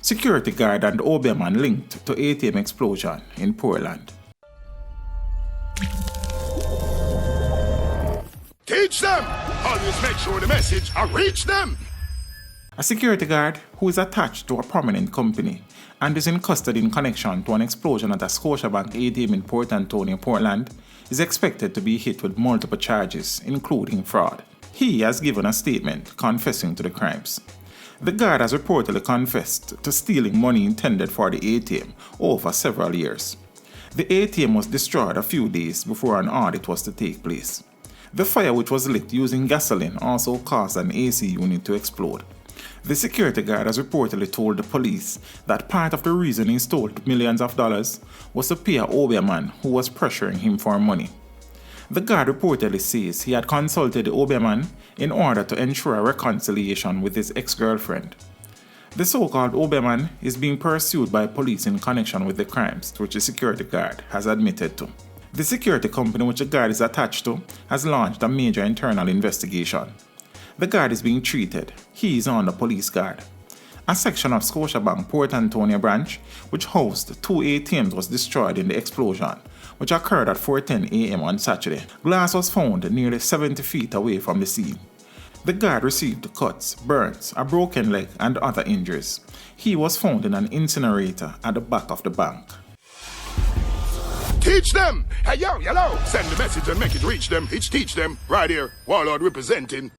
Security guard and OBman linked to ATM explosion in Portland. Teach them! Always make sure the message reach them! A security guard who is attached to a prominent company and is in custody in connection to an explosion at a Scotiabank ATM in Port Antonio, Portland, is expected to be hit with multiple charges, including fraud. He has given a statement confessing to the crimes. The guard has reportedly confessed to stealing money intended for the ATM over several years. The ATM was destroyed a few days before an audit was to take place. The fire, which was lit using gasoline, also caused an AC unit to explode. The security guard has reportedly told the police that part of the reason he stole millions of dollars was to pay a OBman who was pressuring him for money. The guard reportedly says he had consulted the OBman in order to ensure a reconciliation with his ex-girlfriend. The so-called OBman is being pursued by police in connection with the crimes to which the security guard has admitted to. The security company which the guard is attached to has launched a major internal investigation. The guard is being treated. He is on the police guard. A section of Scotiabank Port Antonio branch, which housed 2 ATMs, was destroyed in the explosion, which occurred at 4:10 a.m. on Saturday. Glass was found nearly 70 feet away from the scene. The guard received cuts, burns, a broken leg, and other injuries. He was found in an incinerator at the back of the bank. Teach them! Hey, yo, yellow! Send the message and make it reach them. It's teach them. Right here, Warlord representing.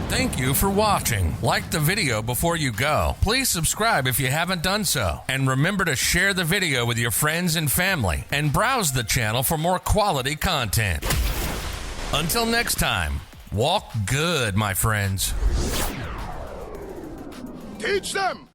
Thank you for watching. Like the video before you go. Please subscribe if you haven't done so. And remember to share the video with your friends and family. And browse the channel for more quality content. Until next time, walk good, my friends. Teach them!